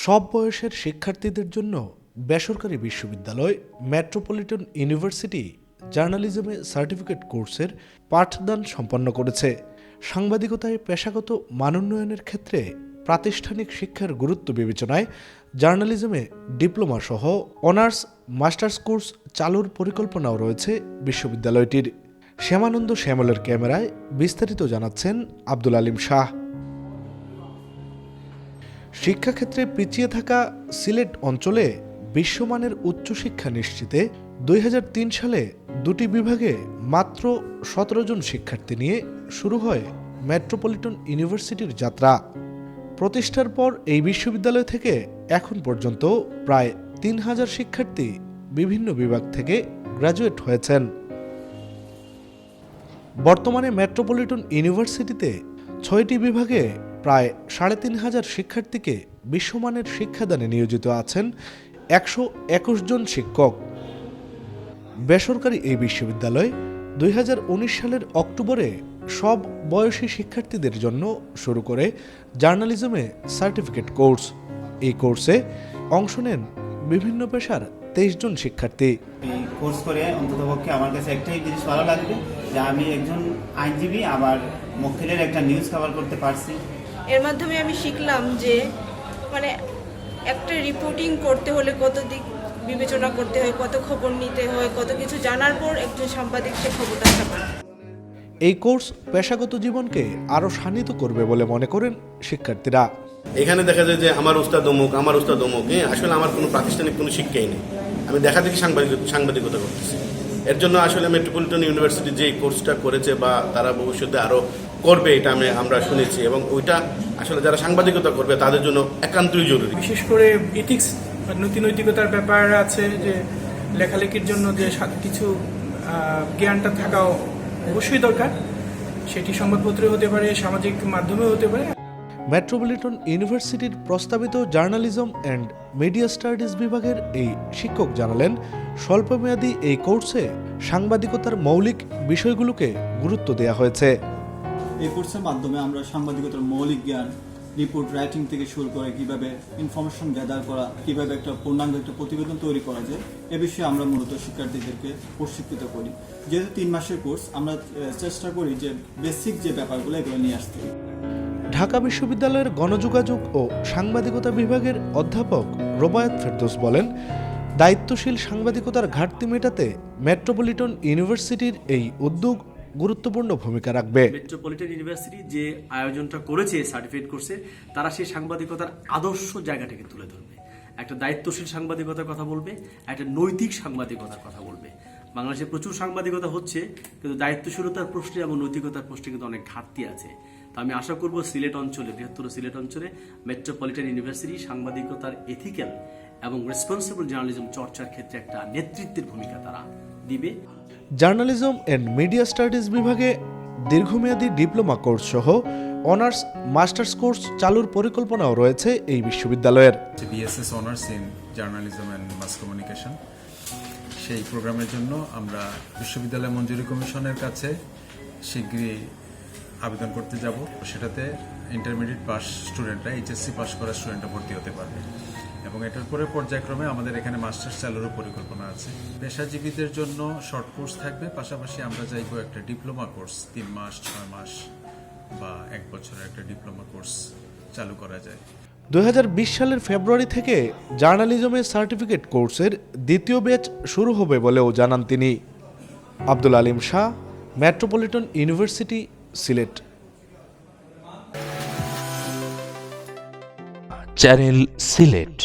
সব বয়সের শিক্ষার্থীদের জন্য বেসরকারি বিশ্ববিদ্যালয় মেট্রোপলিটন ইউনিভার্সিটি জার্নালিজমে সার্টিফিকেট কোর্সের পাঠদান সম্পন্ন করেছে। সাংবাদিকতায় পেশাগত মানোন্নয়নের ক্ষেত্রে প্রাতিষ্ঠানিক শিক্ষার গুরুত্ব বিবেচনায় জার্নালিজমে ডিপ্লোমা সহ অনার্স মাস্টার্স কোর্স চালুর পরিকল্পনাও রয়েছে বিশ্ববিদ্যালয়টির। শ্যামানন্দ শ্যামলের ক্যামেরায় বিস্তারিত জানাচ্ছেন আব্দুল আলিম শাহ। শিক্ষাক্ষেত্রে পিছিয়ে থাকা সিলেট অঞ্চলে বিশ্বমানের উচ্চশিক্ষা নিশ্চিতে 2003 সালে দুটি বিভাগে মাত্র 17 জন শিক্ষার্থী নিয়ে শুরু হয় মেট্রোপলিটন ইউনিভার্সিটির যাত্রা। প্রতিষ্ঠার পর এই বিশ্ববিদ্যালয় থেকে এখন পর্যন্ত প্রায় 3000 শিক্ষার্থী বিভিন্ন বিভাগ থেকে গ্র্যাজুয়েট হয়েছেন। বর্তমানে মেট্রোপলিটন ইউনিভার্সিটিতে 6টি বিভাগে প্রায় 3500 শিক্ষার্থীকে বিশ্বমানের শিক্ষাদানে নিয়োজিত আছেন 121 জন শিক্ষক। বেসরকারি এই বিশ্ববিদ্যালয় 2019 সালের অক্টোবরে সব বয়সী শিক্ষার্থীদের জন্য শুরু করে জার্নালিজমে সার্টিফিকেট কোর্স। এই কোর্সে অংশ নেন বিভিন্ন পেশার 23 জন শিক্ষার্থী। এই কোর্স করে অন্ততপক্ষে আমার কাছে একটাই জিনিস ভালো লাগবে যে আমি একজন আইনজীবী আবার মক্কেলের একটা নিউজ কভার করতে পারছি। এর মাধ্যমে আমি শিখলাম যে একটা রিপোর্টিং করতে হলে কত দিক বিবেচনা করতে হয়, কত খবর নিতে হয়, কত কিছু জানার পর একজন সাংবাদিক সে খবরটা ছাপে। এই কোর্স পেশাগত জীবনকে আরও শানিত করবে বলে মনে করেন শিক্ষার্থীরা। এখানে দেখা যায় যে আমার উস্তাদ অমুক, আসলে আমার কোনো প্রাতিষ্ঠানিক কোনো শিক্ষাই নেই। আমি দেখা দেখি সাংবাদিকতা করতেছি। এর জন্য আসলে মেট্রোপলিটন ইউনিভার্সিটি যে কোর্সটা করেছে বা তারা ভবিষ্যতে আরও করবে এটা আমরা শুনেছি, এবং ওইটা আসলে যারা সাংবাদিকতা করবে তাদের জন্য একান্তই জরুরি। বিশেষ করে এথিক্স বা নৈতিকতার ব্যাপার আছে, যে লেখালেখির জন্য যে কিছু জ্ঞানটা থাকাও অবশ্যই দরকার। সেটি সংবাদপত্রে হতে পারে, সামাজিক মাধ্যমে হতে পারে। মেট্রোপলিটন ইউনিভার্সিটির প্রস্তাবিত জার্নালিজম অ্যান্ড মিডিয়া স্টাডিজ বিভাগের এই শিক্ষক জানালেন, স্বল্পমেয়াদী এই কোর্সে সাংবাদিকতার মৌলিক বিষয়গুলোকে গুরুত্ব দেওয়া হয়েছে। এই কোর্সের মাধ্যমে আমরা সাংবাদিকতার মৌলিক জ্ঞান, রিপোর্ট রাইটিং থেকে শুরু করে কিভাবে ইনফরমেশন গ্যাদার করা, কিভাবে একটা পূর্ণাঙ্গ একটা প্রতিবেদন তৈরি করা যায়, এ বিষয়ে আমরা মূলত শিক্ষার্থীদেরকে প্রশিক্ষিত করি। যেহেতু 3 মাসের কোর্স, আমরা চেষ্টা করি যে বেসিক যে ব্যাপারগুলো এগুলো নিয়ে আসতে। ঢাকা বিশ্ববিদ্যালয়ের গণযোগাযোগ ও সাংবাদিকতা বিভাগের অধ্যাপক রোবায়েত ফেরদৌস বলেন, দায়িত্বশীল সাংবাদিকতার ঘাটতি মেটাতে মেট্রোপলিটন ইউনিভার্সিটির এই উদ্যোগ গুরুত্বপূর্ণ ভূমিকা রাখবে। মেট্রোপলিটন ইউনিভার্সিটি যে আয়োজনটা করেছে সার্টিফিকেট কোর্সে, তারা সেই সাংবাদিকতার আদর্শ জায়গাটাকে তুলে ধরবে। একটা দায়িত্বশীল সাংবাদিকতার কথা বলবে, একটা নৈতিক সাংবাদিকতার কথা বলবে। বাংলাদেশে প্রচুর সাংবাদিকতা হচ্ছে, কিন্তু দায়িত্বশীলতার প্রশ্নে এবং নৈতিকতার প্রশ্নে কিন্তু অনেক ঘাটতি আছে। তো আমি আশা করব সিলেট অঞ্চলে, বৃহত্তর সিলেট অঞ্চলে মেট্রোপলিটন ইউনিভার্সিটি সাংবাদিকতার এথিক্যাল এবং রেসপন্সিবল জার্নালিজম চর্চার ক্ষেত্রে একটা নেতৃত্বের ভূমিকা তারা দিবে। জার্নালিজম অ্যান্ড মিডিয়া স্টাডিজ বিভাগে দীর্ঘমেয়াদী ডিপ্লোমা কোর্স সহ অনার্স মাস্টার্স কোর্স চালুর পরিকল্পনাও রয়েছে এই বিশ্ববিদ্যালয়ের। BSS honours in journalism and mass communication, সেই প্রোগ্রামের জন্য আমরা বিশ্ববিদ্যালয় মঞ্জুরি কমিশনের কাছে শীঘ্রই আবেদন করতে যাব। সেটাতে ইন্টারমিডিয়েট পাস স্টুডেন্টরা, এইচএসসি পাস করা স্টুডেন্টরা ভর্তি হতে পারবে, এবং এটার পরে পর্যায়ক্রমে আমাদের এখানে মাস্টার্স চালুরও পরিকল্পনা আছে। পেশাজীবীদের জন্য শর্ট কোর্স থাকবে, পাশাপাশি আমরা চাইব একটা ডিপ্লোমা কোর্স 3 মাস, 6 মাস বা 1 বছরের একটা ডিপ্লোমা কোর্স চালু করা যায়। 2020 সালের ফেব্রুয়ারি থেকে জার্নালিজমে সার্টিফিকেট কোর্সের দ্বিতীয় ব্যাচ শুরু হবে বলেও জানান তিনি। Abdul Alim Shah, metropolitan university, Sylhet. Channel Sylhet.